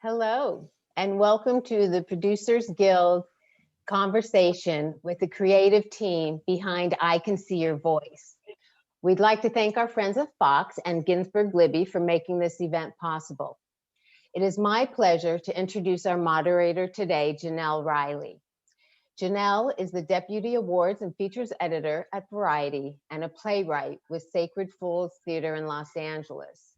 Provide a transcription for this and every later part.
Hello, and welcome to the Producers Guild conversation with the creative team behind I Can See Your Voice. We'd like to thank our friends at Fox and Ginsberg Libby for making this event possible. It is my pleasure to introduce our moderator today, Jenelle Riley. Jenelle is the Deputy Awards and Features Editor at Variety and a playwright with Sacred Fools Theater in Los Angeles.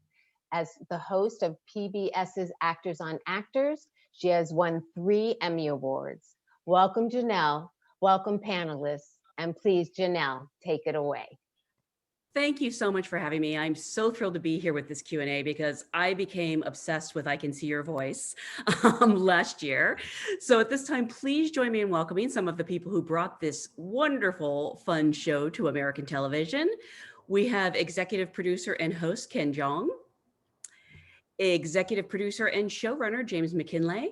As the host of PBS's Actors on Actors, she has won 3 Emmy Awards. Welcome, Jenelle. Welcome, panelists. And please, Jenelle, take it away. Thank you so much for having me. I'm so thrilled to be here with this Q&A because I became obsessed with I Can See Your Voice last year. So at this time, please join me in welcoming some of the people who brought this wonderful, fun show to American television. We have executive producer and host Ken Jeong, executive producer and showrunner James McKinlay,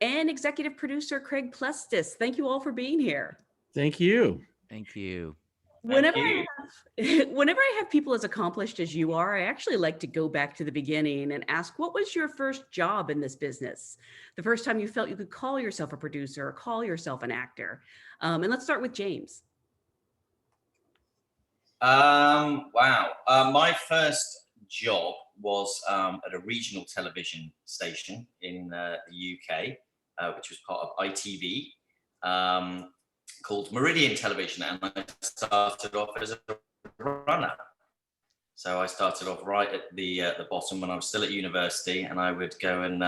and executive producer Craig Plestis. Thank you all for being here. Thank you. Thank you. Whenever I have people as accomplished as you are, I actually like to go back to the beginning and ask, what was your first job in this business? The first time you felt you could call yourself a producer or call yourself an actor? And let's start with James. Wow. My first job was at a regional television station in the UK, which was part of ITV. Called Meridian Television, and I started off as a runner. So I started off right at the bottom when I was still at university, and I would go and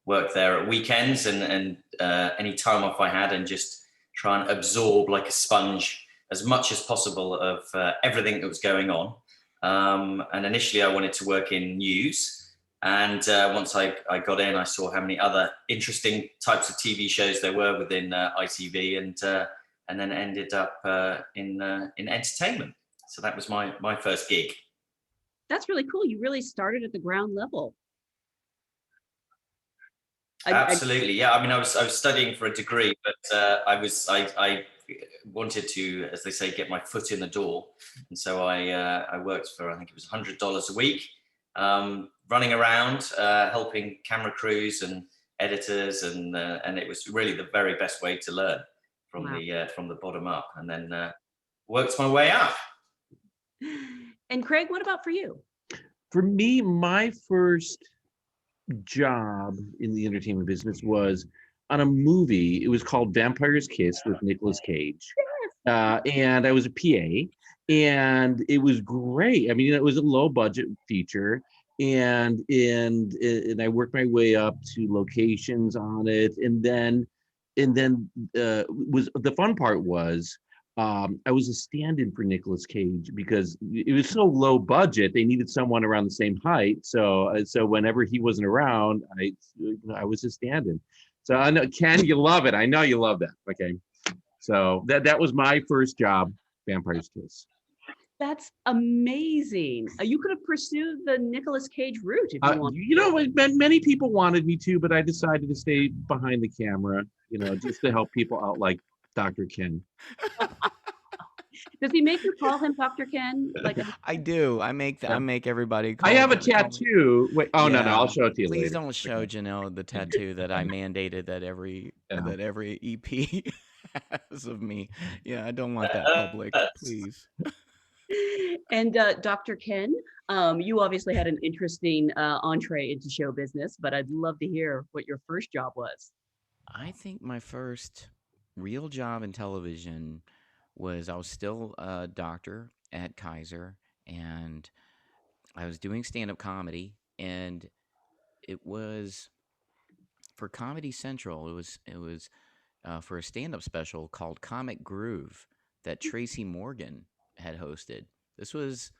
work there at weekends and any time off I had, and just try and absorb like a sponge as much as possible of everything that was going on. And initially I wanted to work in news. And once I got in, I saw how many other interesting types of TV shows there were within ITV, and then ended up in entertainment. So that was my first gig. That's really cool. You really started at the ground level. Absolutely, yeah. I mean, I was studying for a degree, but I wanted to, as they say, get my foot in the door, and so I worked for, I think it was $100 a week, running around, helping camera crews and editors, and it was really the very best way to learn from the bottom up, and then worked my way up. And Craig, what about for you? For me, my first job in the entertainment business was on a movie. It was called Vampire's Kiss with Nicolas Cage. And I was a PA, and it was great. I mean, it was a low budget feature, and I worked my way up to locations on it, and then was the fun part was I was a stand-in for Nicolas Cage because it was so low budget. They needed someone around the same height, so whenever he wasn't around, I was a stand-in. So I know, Ken, you love it. I know you love that. Okay, so that was my first job, Vampire's Kiss. That's amazing. You could have pursued the Nicolas Cage route if you wanted. You know, many people wanted me to, but I decided to stay behind the camera, you know, just to help people out like Dr. Ken. Does he make you call him Dr. Ken? Like I do. I make everybody call I have a him. tattoo. Wait, no, I'll show it to you Please later. don't show Jenelle the tattoo that I mandated that every EP has of me. Yeah, I don't want that public, please. And Dr. Ken, you obviously had an interesting entree into show business, but I'd love to hear what your first job was. I think my first real job in television was, I was still a doctor at Kaiser, and I was doing stand-up comedy, and it was for Comedy Central. It was for a stand-up special called Comic Groove that Tracy Morgan had hosted. This was,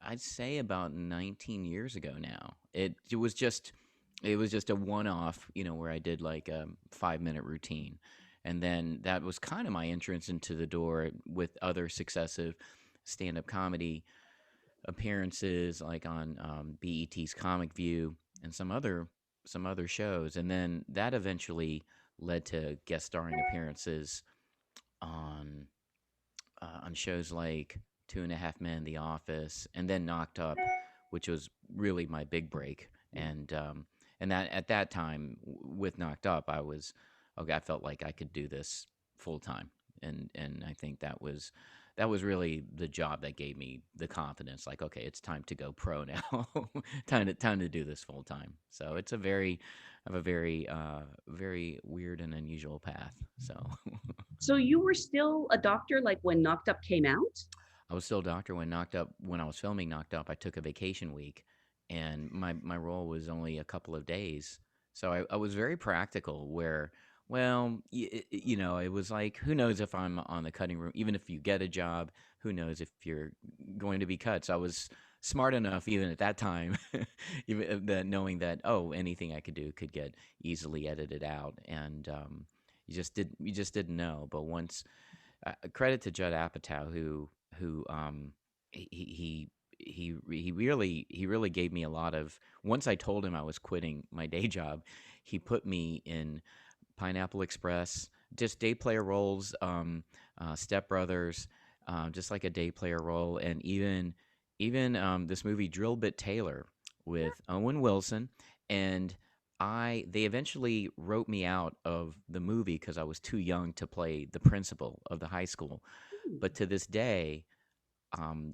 I'd say, about 19 years ago now. It was just a one-off, you know, where I did like a 5-minute routine. And then that was kind of my entrance into the door with other successive stand-up comedy appearances, like on BET's Comic View and some other shows. And then that eventually led to guest starring appearances on shows like 2.5 Men, The Office, and then Knocked Up, which was really my big break. And And that at that time with Knocked Up, I was okay. I felt like I could do this full time, and I think that was really the job that gave me the confidence. Like, okay, it's time to go pro now. Time to do this full time. So it's a very I have a very very weird and unusual path. So So you were still a doctor like when Knocked Up came out? I was still a doctor when Knocked Up. When I was filming Knocked Up, I took a vacation week, and my role was only a couple of days. So I was very practical. Where, well, you know, it was like, who knows if I'm on the cutting room? Even if you get a job, who knows if you're going to be cut? So I was smart enough, even at that time, even that knowing that, oh, anything I could do could get easily edited out, and you just didn't know. But once credit to Judd Apatow, who he really gave me a lot of. Once I told him I was quitting my day job, he put me in Pineapple Express, just day player roles, Step Brothers, just like a day player role, and even this movie Drill Bit Taylor with Owen Wilson, and they eventually wrote me out of the movie because I was too young to play the principal of the high school. But to this day,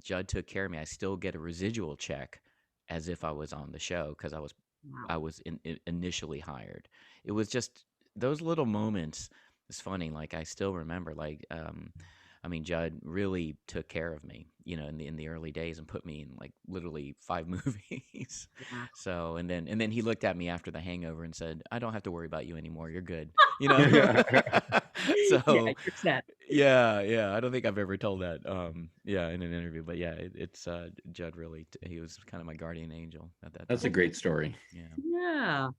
Judd took care of me. I still get a residual check as if I was on the show because Wow. I was initially hired. It was just those little moments. It's funny. Like I still remember. Like I mean, Judd really took care of me. You know, in the early days and put me in like literally 5 movies. Wow. So and then he looked at me after The Hangover and said, "I don't have to worry about you anymore. You're good." You know. Yeah, So you're set. yeah, yeah. I don't think I've ever told that. Yeah, in an interview, but yeah, it's Judd really. He was kind of my guardian angel at that That's a time. great story. Yeah. Yeah.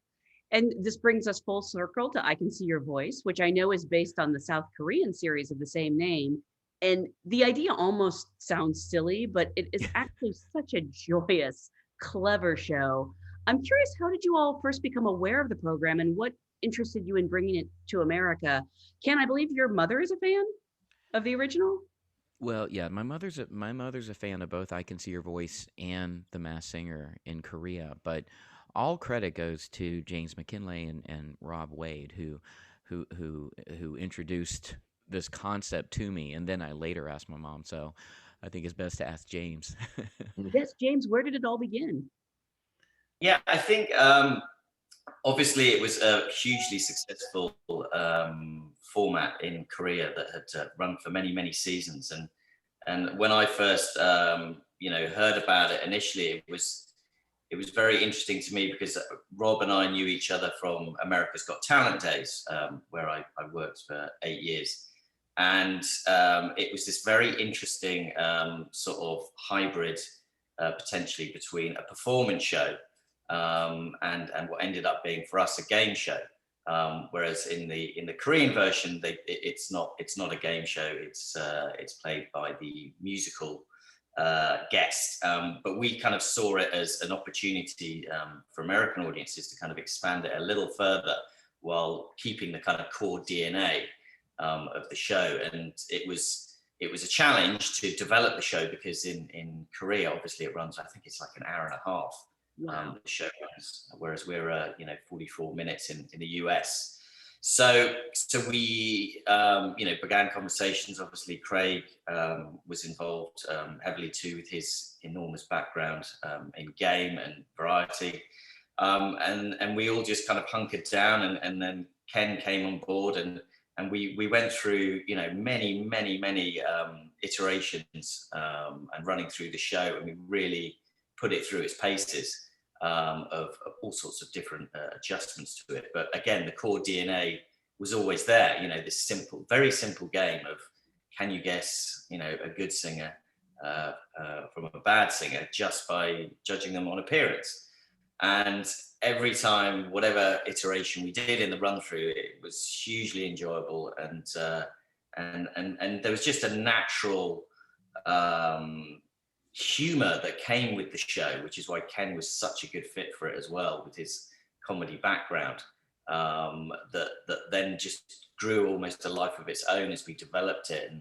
And this brings us full circle to I Can See Your Voice, which I know is based on the South Korean series of the same name. And the idea almost sounds silly, but it is actually such a joyous, clever show. I'm curious, how did you all first become aware of the program and what interested you in bringing it to America? Ken, I believe your mother is a fan of the original? Well, yeah, my mother's a fan of both I Can See Your Voice and The Masked Singer in Korea, but all credit goes to James McKinlay and Rob Wade who introduced this concept to me, and then I later asked my mom. So I think it's best to ask James. Yes, James, where did it all begin? Yeah, I think obviously it was a hugely successful format in Korea that had run for many, many seasons. And when I first heard about it initially, it was very interesting to me because Rob and I knew each other from America's Got Talent days, where I worked for 8 years. And it was this very interesting sort of hybrid, potentially between a performance show and what ended up being for us a game show. Whereas in the Korean version, it's not a game show. It's played by the musical guest. But we kind of saw it as an opportunity for American audiences to kind of expand it a little further while keeping the kind of core DNA of the show. And it was a challenge to develop the show because in Korea, obviously, it runs. I think it's like an hour and a half. Wow. The show runs, whereas we're 44 minutes in the US. So we began conversations. Obviously, Craig was involved heavily too with his enormous background in game and variety, and we all just kind of hunkered down, and then Ken came on board, and we went through many iterations and running through the show, and we really put it through its paces. Of all sorts of different adjustments to it. But again, the core DNA was always there. This simple, very simple game of can you guess, a good singer from a bad singer just by judging them on appearance. And every time, whatever iteration we did in the run through, it was hugely enjoyable, and there was just a natural humor that came with the show, which is why Ken was such a good fit for it as well, with his comedy background. That then just grew almost a life of its own as we developed it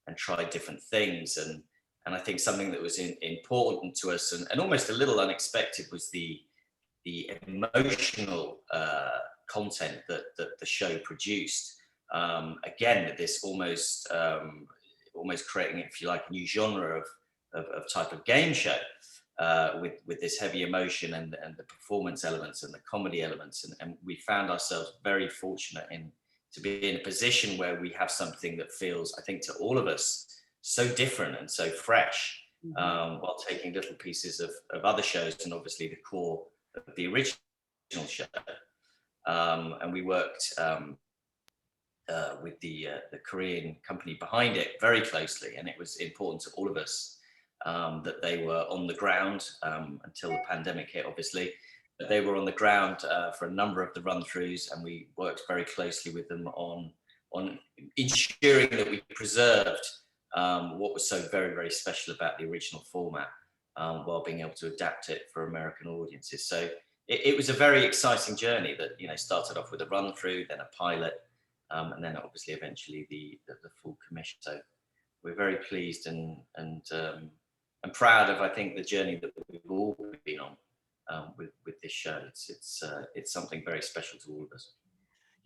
and tried different things. And I think something that was important to us and almost a little unexpected was the the emotional content that the show produced. Again, this almost creating, if you like, a new genre of type of game show, with this heavy emotion and the performance elements and the comedy elements. And we found ourselves very fortunate to be in a position where we have something that feels, I think, to all of us, so different and so fresh, while taking little pieces of other shows and obviously the core of the original show. And we worked with the Korean company behind it very closely, and it was important to all of us that they were on the ground until the pandemic hit, obviously. But they were on the ground for a number of the run-throughs, and we worked very closely with them on ensuring that we preserved what was so very, very special about the original format, while being able to adapt it for American audiences. So it was a very exciting journey that, you know, started off with a run-through, then a pilot, and then obviously eventually the full commission. So we're very pleased and proud of, I think, the journey that we've all been on with this show. It's something very special to all of us.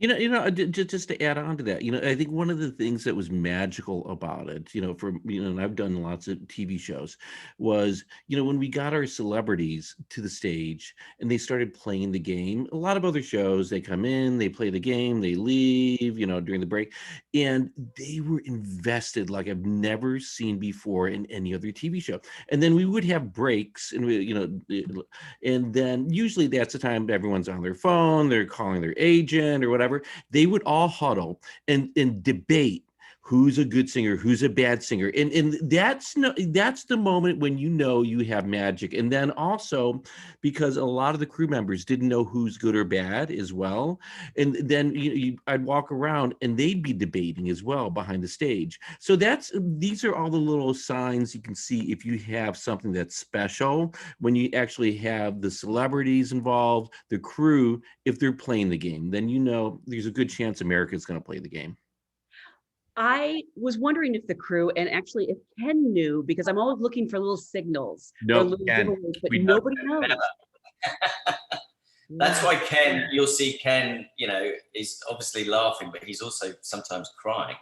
Just to add on to that, I think one of the things that was magical about it, and I've done lots of TV shows, was, when we got our celebrities to the stage and they started playing the game. A lot of other shows, they come in, they play the game, they leave, during the break, and they were invested like I've never seen before in any other TV show. And then we would have breaks, and and then usually that's the time everyone's on their phone, they're calling their agent or whatever. They would all huddle and debate who's a good singer, who's a bad singer. And that's the moment when you have magic. And then also because a lot of the crew members didn't know who's good or bad as well. And then I'd walk around and they'd be debating as well behind the stage. So these are all the little signs you can see if you have something that's special, when you actually have the celebrities involved, the crew, if they're playing the game, then there's a good chance America's going to play the game. I was wondering if the crew, and actually if Ken knew, because I'm always looking for little signals or little giveaways, but nobody knows. That's why Ken, you'll see Ken, is obviously laughing, but he's also sometimes crying,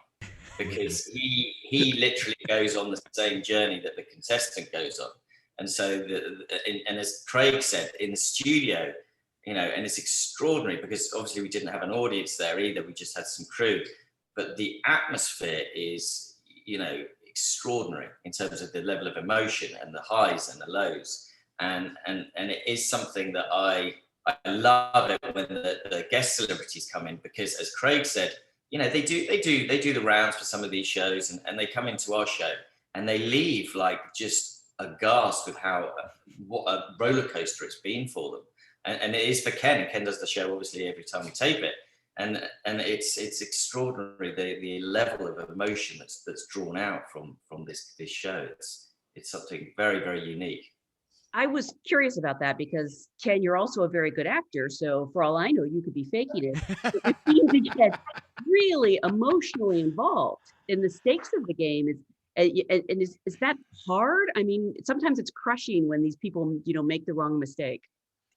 because he literally goes on the same journey that the contestant goes on. And so, and as Craig said, in the studio, and it's extraordinary because obviously we didn't have an audience there either. We just had some crew. But the atmosphere is, extraordinary in terms of the level of emotion and the highs and the lows. And it is something that I love it when the guest celebrities come in, because as Craig said, they do the rounds for some of these shows, and they come into our show and they leave like just aghast with what a roller coaster it's been for them. And it is for Ken. Ken does the show obviously every time we tape it. And it's extraordinary the level of emotion that's drawn out from this show. It's something very, very unique. I was curious about that because, Ken, you're also a very good actor. So for all I know, you could be faking it. But you seem to get really emotionally involved in the stakes of the game. Is that hard? I mean, sometimes it's crushing when these people, make the wrong mistake.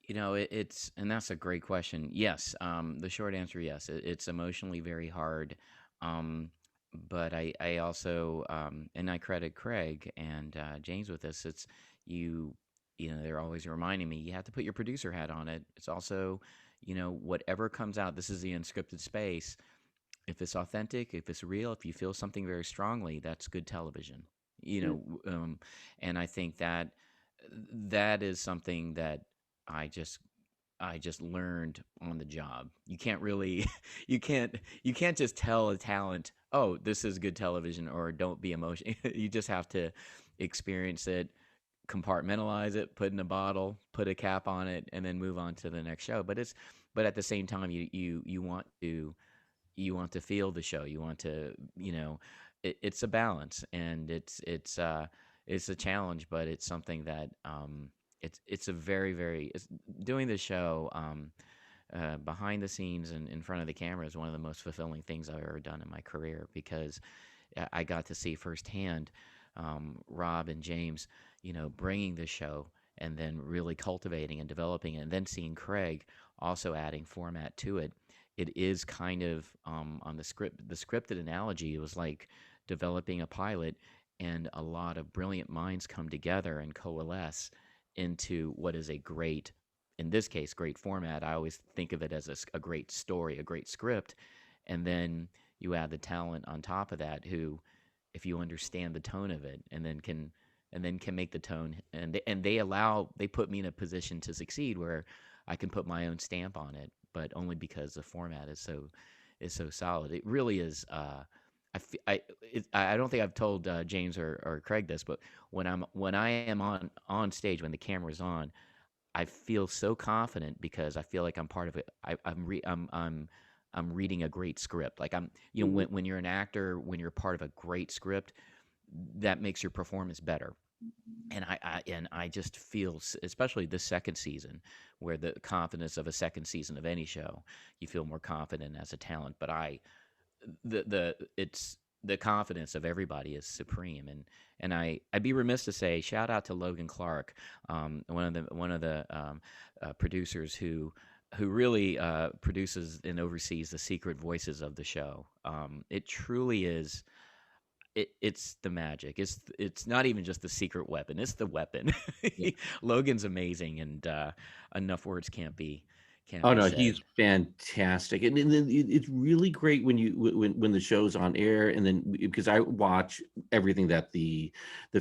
And that's a great question. Yes, the short answer, yes, it's emotionally very hard. But I also, and I credit Craig and James with this. It's they're always reminding me, you have to put your producer hat on it. It's also, whatever comes out, this is the unscripted space. If it's authentic, if it's real, if you feel something very strongly, that's good television. And I think that is something that I just learned on the job. You can't really you can't just tell a talent, oh, this is good television, or don't be emotional. You just have to experience it, compartmentalize it, put in a bottle, put a cap on it, and then move on to the next show. But at the same time, you want to feel the show. You want to, it's a balance, and it's a challenge, but it's something that it's a very, very, doing the show behind the scenes and in front of the camera is one of the most fulfilling things I've ever done in my career, because I got to see firsthand Rob and James, bringing the show and then really cultivating and developing it, and then seeing Craig also adding format to it. It is kind of on the scripted analogy. It was like developing a pilot, and a lot of brilliant minds come together and coalesce into what is a great, in this case, great format. I always think of it as a great story, a great script, and then you add the talent on top of that, who, if you understand the tone of it, and then can make the tone, and they put me in a position to succeed where I can put my own stamp on it, but only because the format is so solid. It really is. I don't think I've told James or Craig this, but when I am on stage, when the camera's on, I feel so confident because I feel like I'm part of it. I'm reading a great script. Like when you're an actor, when you're part of a great script, that makes your performance better. And I just feel, especially this second season, where the confidence of a second season of any show, you feel more confident as a talent. But the confidence of everybody is supreme, and I'd be remiss to say shout out to Logan Clark, one of the producers who really produces and oversees the secret voices of the show. It truly is. It's the magic. It's not even just the secret weapon. It's the weapon. Yeah. Logan's amazing, and enough words can't be Oh no, said. he's fantastic, and then it's really great when when the show's on air, and then because I watch everything that the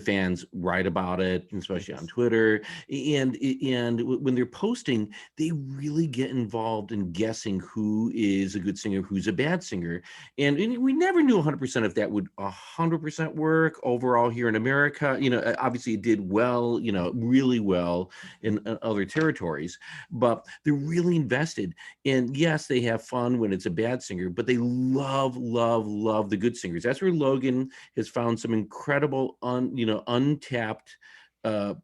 fans write about it, especially on Twitter, and when they're posting, they really get involved in guessing who is a good singer, who's a bad singer, and we never knew 100% if that would 100% work overall here in America. Obviously it did well, really well in other territories, but they're really invested. And yes, they have fun when it's a bad singer, but they love, love, love the good singers. That's where Logan has found some incredible, untapped uh,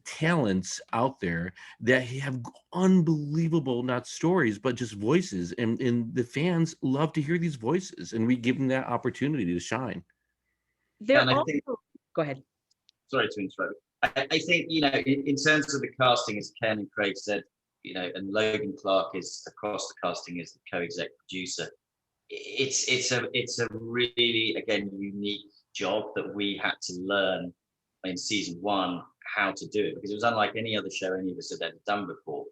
talents out there that have unbelievable, not stories, but just voices. And the fans love to hear these voices, and we give them that opportunity to shine. They're And I also, think, go ahead. sorry to interrupt. I think, in terms of the casting, as Ken and Craig said, and Logan Clark is across the casting as the co-exec producer. It's a really, again, unique job that we had to learn in season one how to do it, because it was unlike any other show any of us had ever done before.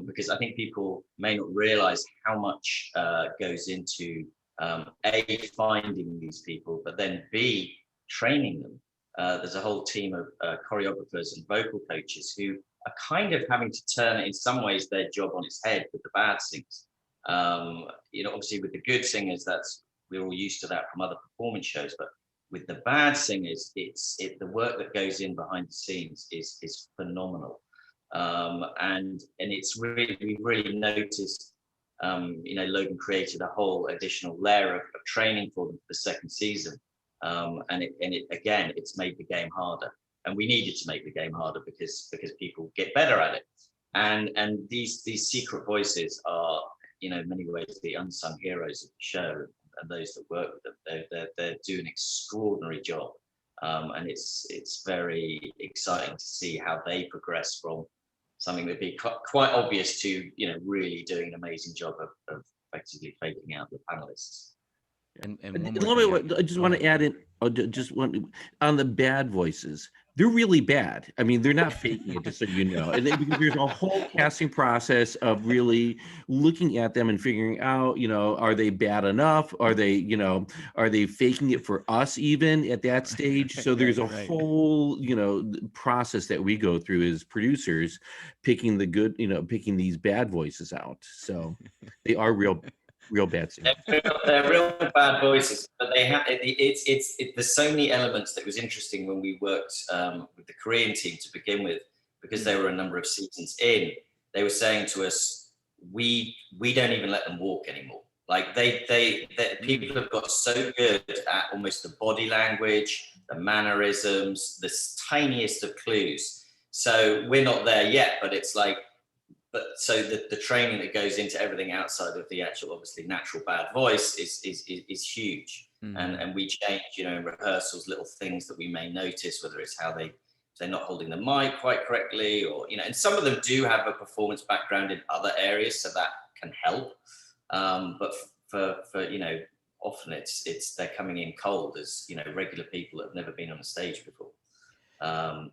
Because I think people may not realize how much goes into A, finding these people, but then B, training them. There's a whole team of choreographers and vocal coaches who are kind of having to turn, in some ways, their job on its head with the bad singers. Obviously with the good singers, we're all used to that from other performance shows, but with the bad singers, the work that goes in behind the scenes is phenomenal. And it's really, we really noticed, Logan created a whole additional layer of training for them for the second season. And it's made the game harder, and we needed to make the game harder because people get better at it. And these secret voices are, in many ways, the unsung heroes of the show, and those that work with them, they're doing an extraordinary job. And it's very exciting to see how they progress from something that'd be quite obvious to, really doing an amazing job of effectively faking out the panelists. And A one more little thing, bit, I just go want to ahead. add in, just one on the bad voices. They're really bad. I mean, they're not faking it, just so you know. And then, because there's a whole casting process of really looking at them and figuring out, are they bad enough? Are they faking it for us even at that stage? So there's a Right. whole, process that we go through as producers, picking the good, picking these bad voices out. So they are real bad singers. They're real bad voices, but they have there's so many elements that was interesting when we worked with the Korean team to begin with, because they were a number of seasons in. They were saying to us, we don't even let them walk anymore. Like people have got so good at almost the body language, the mannerisms, the tiniest of clues. So we're not there yet, but it's like, so the training that goes into everything outside of the actual, obviously, natural bad voice is huge. Mm-hmm. And we change, in rehearsals, little things that we may notice, whether it's how they they're not holding the mic quite correctly, or, and some of them do have a performance background in other areas, so that can help. But for often it's they're coming in cold as, regular people that have never been on a stage before.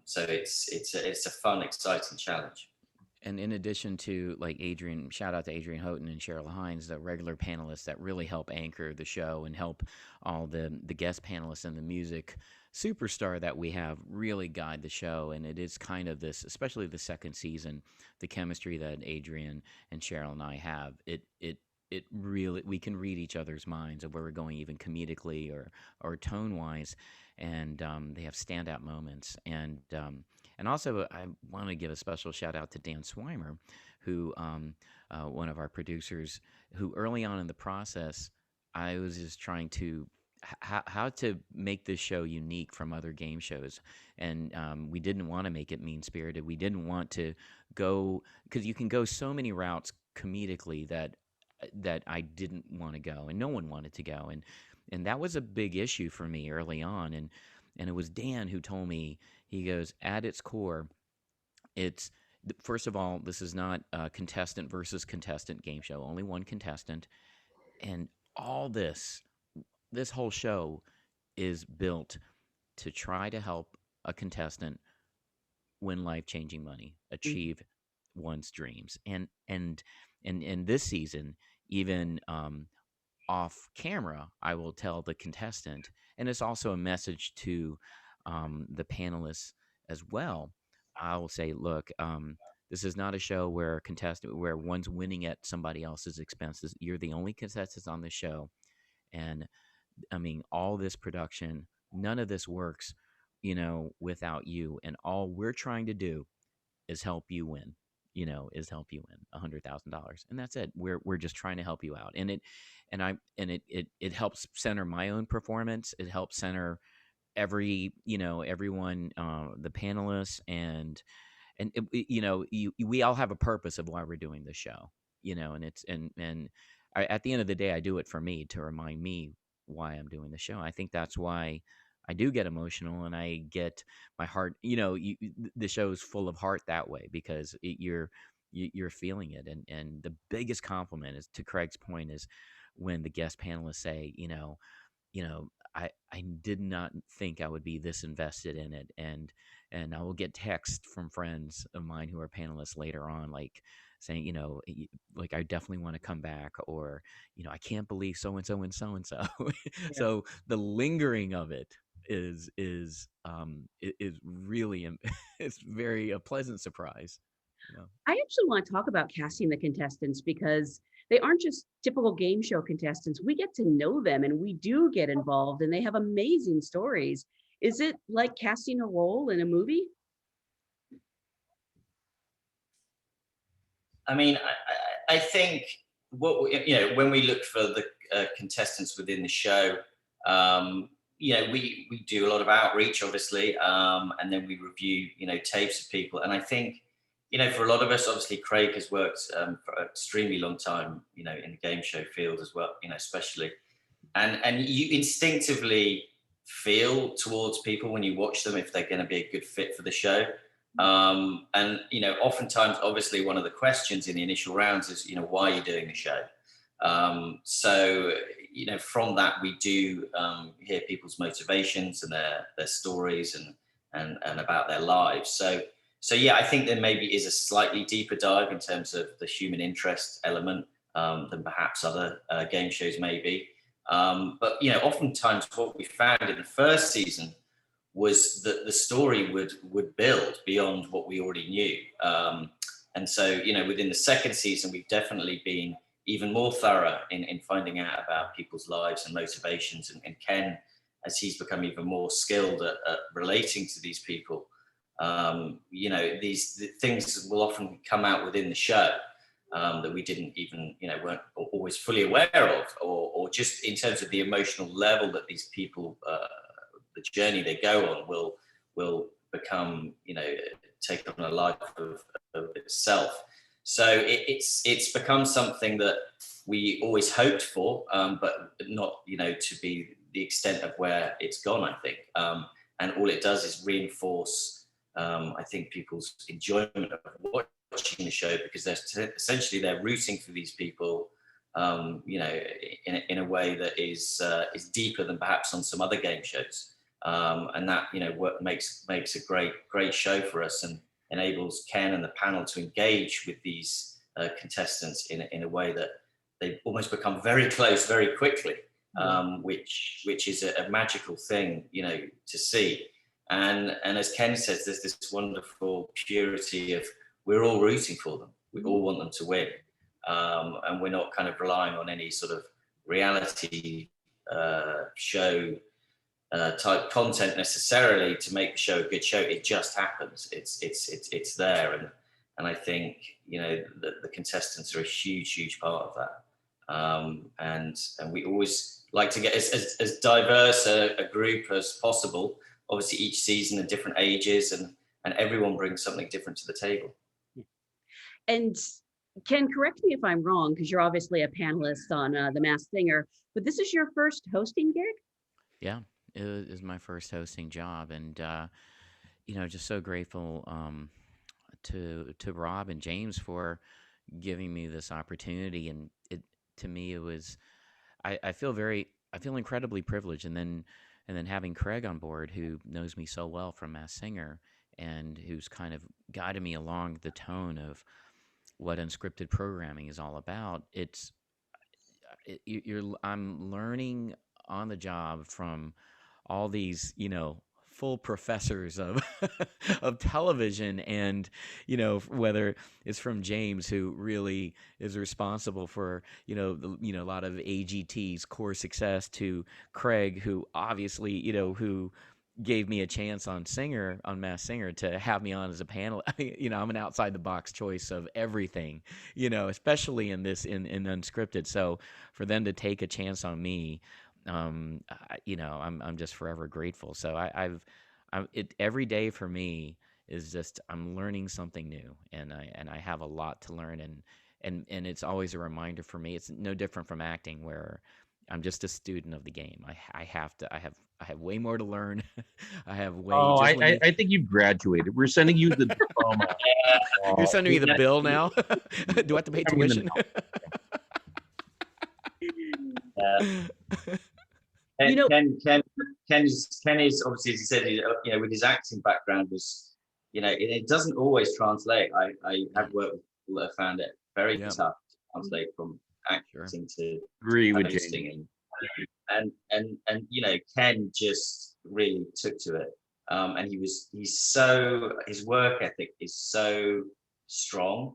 So it's a fun, exciting challenge. And in addition to, like, Adrian, shout out to Adrian Houghton and Cheryl Hines, the regular panelists that really help anchor the show and help all the guest panelists and the music superstar that we have really guide the show. And it is kind of this, especially the second season, the chemistry that Adrian and Cheryl and I have. It really, we can read each other's minds of where we're going, even comedically or tone wise, and they have standout moments. And also, I want to give a special shout out to Dan Swimer, who, one of our producers, who early on in the process, I was just trying to how to make this show unique from other game shows. And we didn't want to make it mean-spirited. We didn't want to go, because you can go so many routes comedically that I didn't want to go, and no one wanted to go. And that was a big issue for me early on. And it was Dan who told me, he goes, at its core, it's, first of all, this is not a contestant versus contestant game show, only one contestant. And all this whole show is built to try to help a contestant win life-changing money, achieve one's dreams. And in this season, even off camera, I will tell the contestant, and it's also a message to the panelists as well. I will say, look, this is not a show where one's winning at somebody else's expenses. You're the only contestants on the show, and I mean, all this production, none of this works, without you. And all we're trying to do is help you win. $100,000, and that's it. We're just trying to help you out, and it helps center my own performance. It helps center everyone, the panelists, and we all have a purpose of why we're doing this show, and at the end of the day, I do it for me, to remind me why I'm doing the show. I think that's why I do get emotional, and I get my heart, the show's full of heart that way, because you're feeling it. And the biggest compliment is, to Craig's point, is when the guest panelists say, I did not think I would be this invested in it. And I will get text from friends of mine who are panelists later on, like saying, like, I definitely want to come back, or, I can't believe so-and-so and so-and-so. Yeah. So the lingering of it is really, it's very a pleasant surprise. I actually want to talk about casting the contestants, because they aren't just typical game show contestants. We get to know them, and we do get involved, and they have amazing stories. Is it like casting a role in a movie? I mean, I think when we look for the contestants within the show, we do a lot of outreach, obviously, and then we review, tapes of people. And I think, for a lot of us, obviously, Craig has worked for an extremely long time, in the game show field as well, especially. And you instinctively feel towards people when you watch them if they're going to be a good fit for the show. And oftentimes, obviously, one of the questions in the initial rounds is, why are you doing the show? So from that, we do hear people's motivations and their stories and about their lives. So yeah, I think there maybe is a slightly deeper dive in terms of the human interest element than perhaps other game shows maybe. But oftentimes what we found in the first season was that the story would build beyond what we already knew. And so, within the second season, we've definitely been even more thorough in finding out about people's lives and motivations. And Ken, as he's become even more skilled at relating to these people, these things will often come out within the show that we didn't even, weren't always fully aware of, or just in terms of the emotional level that these people, the journey they go on will become, take on a life of itself. So it's become something that we always hoped for, but not, to be the extent of where it's gone, I think. And all it does is reinforce I think people's enjoyment of watching the show, because they're rooting for these people, in a way that is deeper than perhaps on some other game shows, and that what makes a great show for us, and enables Ken and the panel to engage with these contestants in a way that they almost become very close very quickly, which is a magical thing, to see. And as Ken says, there's this wonderful purity of, we're all rooting for them. We all want them to win. And we're not kind of relying on any sort of reality show type content necessarily to make the show a good show. It just happens. It's there. And I think, the contestants are a huge part of that. And we always like to get as diverse a group as possible. Obviously, each season at different ages, and everyone brings something different to the table. And Ken, correct me if I'm wrong, because you're obviously a panelist on The Masked Singer, but this is your first hosting gig? Yeah, it is my first hosting job, and just so grateful to Rob and James for giving me this opportunity. And to me, it was I feel incredibly privileged, and then having Craig on board, who knows me so well from Masked Singer, and who's kind of guided me along the tone of what unscripted programming is all about. I'm learning on the job from all these, full professors of of television, and whether it's from James, who really is responsible for a lot of AGT's core success, to Craig, who obviously who gave me a chance on Masked Singer, to have me on as a panel. I'm an outside the box choice of everything, especially in unscripted. So for them to take a chance on me, I'm just forever grateful. So every day for me is just, I'm learning something new, and I have a lot to learn, and it's always a reminder for me. It's no different from acting, where I'm just a student of the game. I have way more to learn. I have way. Oh, I think you've graduated. We're sending you the diploma. You're sending me the bill now. Do I have to pay tuition? Ken is obviously, as he said, with his acting background, it doesn't always translate. I have worked with people that have found it very tough to translate from acting to agree with hosting, and Ken just really took to it, and his work ethic is so strong.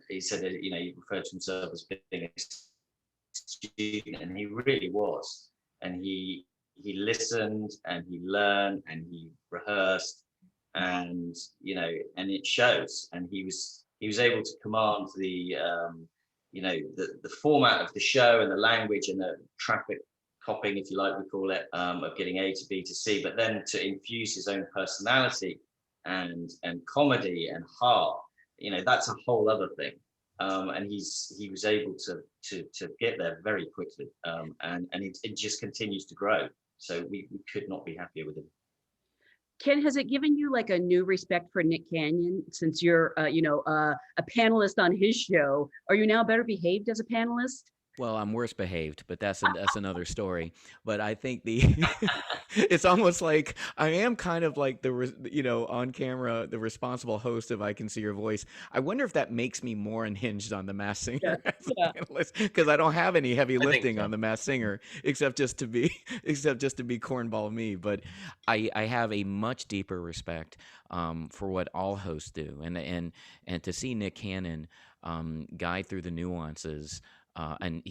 He said that he referred to himself as being a student, and he really was. And he listened, and he learned, and he rehearsed, and it shows. And he was able to command the format of the show, and the language, and the traffic copying, if you like, we call it, of getting A to B to C, but then to infuse his own personality and comedy and heart, that's a whole other thing. And he was able to get there very quickly, and it just continues to grow. So we could not be happier with him. Ken, has it given you like a new respect for Nick Canyon, since you're a panelist on his show? Are you now better behaved as a panelist? Well, I'm worse behaved, but that's another story. But I think it's almost like I am kind of like on camera, the responsible host of I Can See Your Voice. I wonder if that makes me more unhinged on The Masked Singer as a panelist, because I don't have any heavy lifting on The Masked Singer, except just to be cornball me. But I have a much deeper respect for what all hosts do, and to see Nick Cannon guide through the nuances. And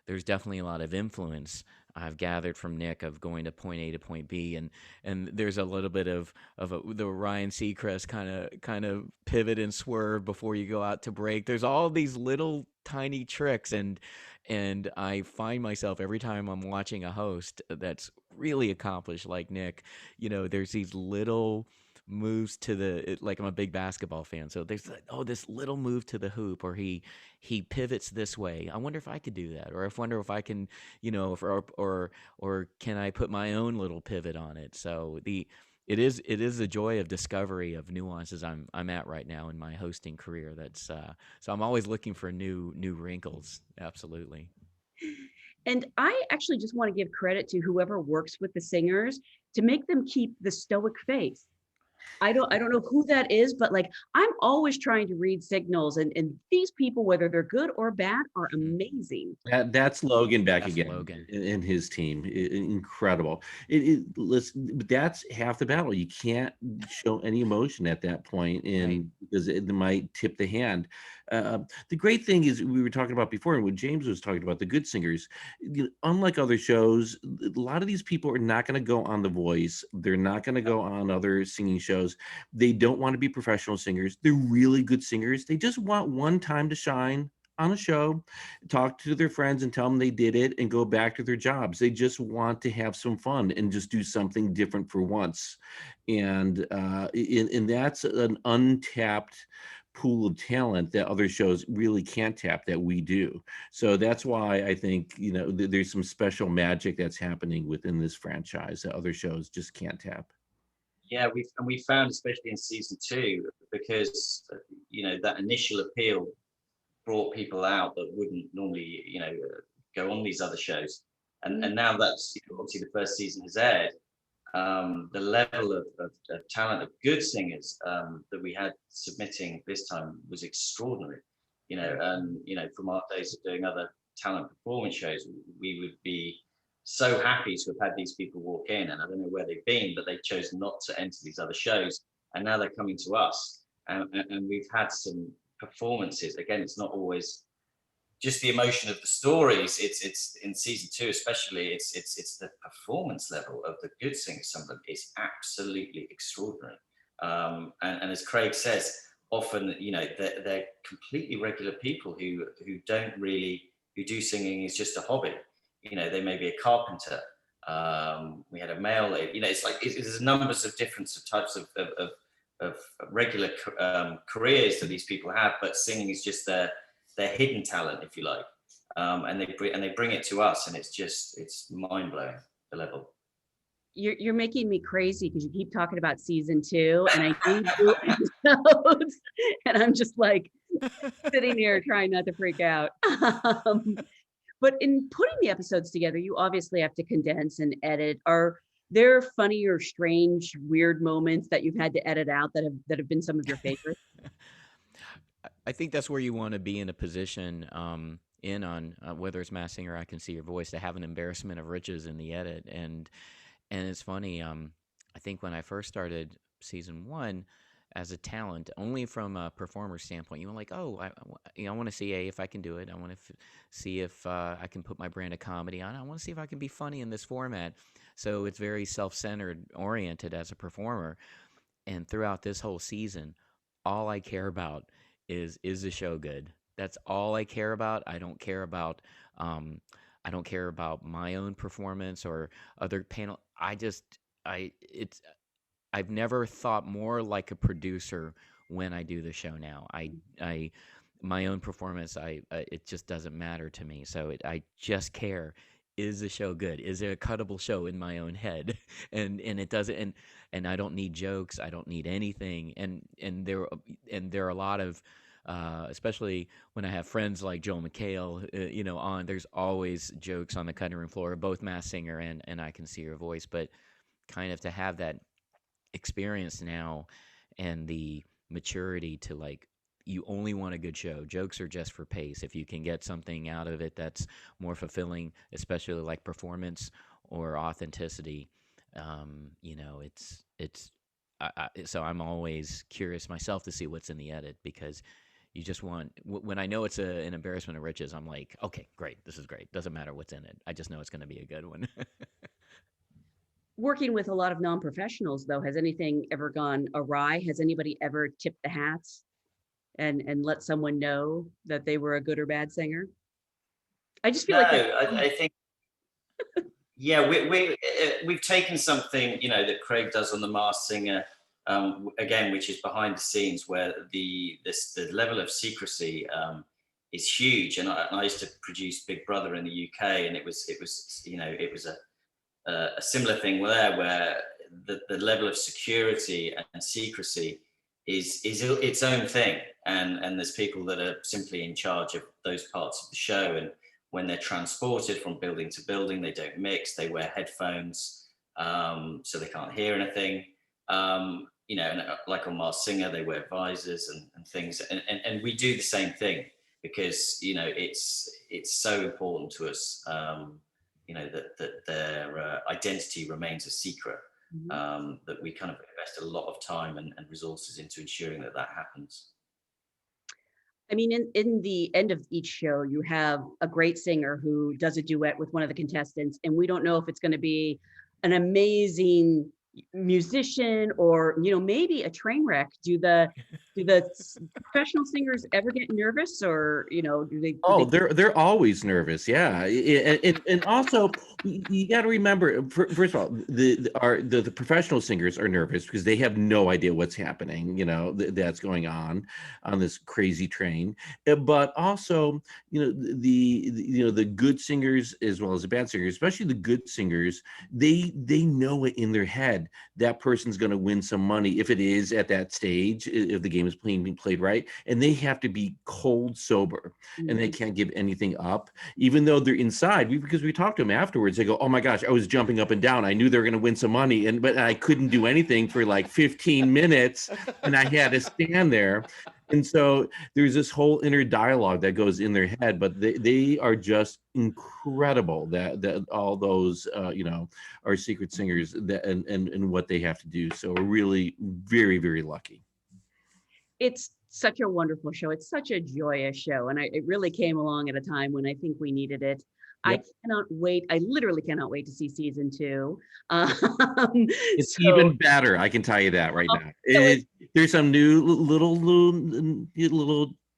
there's definitely a lot of influence I've gathered from Nick, of going to point A to point B, and there's a little bit of the Ryan Seacrest kind of pivot and swerve before you go out to break. There's all these little tiny tricks, and I find myself every time I'm watching a host that's really accomplished like Nick, there's these little moves to like I'm a big basketball fan, so there's like, oh, this little move to the hoop, or he pivots this way. I wonder if I could do that, or I wonder if I can, or can I put my own little pivot on it. So it is a joy of discovery of nuances I'm at right now in my hosting career. That's so I'm always looking for new wrinkles. Absolutely. And I actually just want to give credit to whoever works with the singers to make them keep the stoic face. I don't know who that is, but like I'm always trying to read signals, and these people, whether they're good or bad, are amazing. That's Logan back That's again Logan. in his team. Incredible. Listen, but that's half the battle. You can't show any emotion at that point, and because it might tip the hand. The great thing is we were talking about before, and when James was talking about the good singers, unlike other shows, a lot of these people are not going to go on The Voice. They're not going to go on other singing shows. They don't want to be professional singers. They're really good singers. They just want one time to shine on a show, talk to their friends and tell them they did it, and go back to their jobs. They just want to have some fun and just do something different for once. And that's an untapped pool of talent that other shows really can't tap that we do. So that's why I think, there's some special magic that's happening within this franchise that other shows just can't tap. Yeah, we found, especially in season 2, because that initial appeal brought people out that wouldn't normally go on these other shows, and now that's obviously the first season has aired. The level of talent of good singers that we had submitting this time was extraordinary. And from our days of doing other talent performance shows, we would be so happy to have had these people walk in, and I don't know where they've been, but they've chosen not to enter these other shows, and now they're coming to us, and we've had some performances. Again, it's not always just the emotion of the stories. It's in season 2 especially, it's the performance level of the good singers. Some of them is absolutely extraordinary, and as Craig says, often they're completely regular people who do singing is just a hobby. They may be a carpenter. We had a male. It's like there's numbers of different types of regular careers that these people have, but singing is just their hidden talent, if you like. And they bring it to us, and it's mind blowing, the level. You're making me crazy because you keep talking about season 2, and I need new episodes, and I'm just like sitting here trying not to freak out. But in putting the episodes together, you obviously have to condense and edit. Are there funny or strange, weird moments that you've had to edit out that have been some of your favorites? I think that's where you want to be in a position on whether it's Masked Singer or I Can See Your Voice, to have an embarrassment of riches in the edit. And it's funny, I think when I first started season 1 as a talent, only from a performer standpoint, you were like, oh, I want to see if I can do it. I want to see if I can put my brand of comedy on. I want to see if I can be funny in this format. So it's very self-centered oriented as a performer. And throughout this whole season, all I care about is the show good? That's all I care about. I don't care about my own performance or other panel. I've never thought more like a producer when I do the show now. My own performance, it just doesn't matter to me. So I just care. Is the show good? Is it a cuttable show in my own head? And it doesn't. And I don't need jokes. I don't need anything. And there are a lot of, especially when I have friends like Joel McHale, on. There's always jokes on the cutting room floor, both Masked Singer and I Can See Your Voice. But kind of to have that experience now and the maturity to, like, you only want a good show. Jokes are just for pace. If you can get something out of it that's more fulfilling, especially like performance or authenticity, so I'm always curious myself to see what's in the edit, because you just want, when I know it's an embarrassment of riches, I'm like, okay, great, this is great. Doesn't matter what's in it. I just know it's going to be a good one. Working with a lot of non-professionals, though, has anything ever gone awry? Has anybody ever tipped the hats and let someone know that they were a good or bad singer? I just feel I think, yeah, we've taken something that Craig does on The Masked Singer again, which is behind the scenes, where the level of secrecy is huge. And I used to produce Big Brother in the UK, and it was a similar thing there, where the level of security and secrecy is its own thing, and there's people that are simply in charge of those parts of the show, and when they're transported from building to building, they don't mix, they wear headphones, so they can't hear anything. And like on Mars Singer, they wear visors and things, and we do the same thing, because it's so important to us, that their identity remains a secret. That we kind of invest a lot of time and resources into ensuring that happens. I mean, in the end of each show, you have a great singer who does a duet with one of the contestants, and we don't know if it's going to be an amazing musician or maybe a train wreck. Do the professional singers ever get nervous, or do they? They're always nervous, yeah. And also you got to remember, first of all, the professional singers are nervous because they have no idea what's happening, that's going on this crazy train. But also, the good singers as well as the bad singers, especially the good singers, they know it in their head that person's going to win some money if it is at that stage, if the game is being played right, and they have to be cold sober, and they can't give anything up, even though they're inside. Because we talked to them afterwards, they go, "Oh my gosh, I was jumping up and down. I knew they were going to win some money, but I couldn't do anything for like 15 minutes, and I had to stand there." And so there's this whole inner dialogue that goes in their head, but they are just incredible, that all those are secret singers, that and what they have to do. So we're really very, very lucky. It's such a wonderful show. It's such a joyous show, and it really came along at a time when I think we needed it. Yep. I cannot wait. I literally cannot wait to see season 2. It's even better. I can tell you that right now. There's some new little,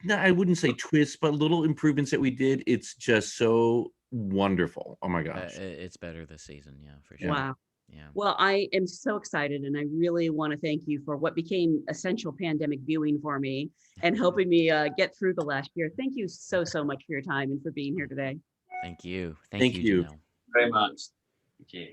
no, I wouldn't say twists, but little improvements that we did. It's just so wonderful. Oh my gosh. It's better this season. Yeah, for sure. Wow. Yeah. Well, I am so excited, and I really want to thank you for what became essential pandemic viewing for me and helping me get through the last year. Thank you so much for your time and for being here today. Thank you. Thank you. Jenelle. Very much. Thank you.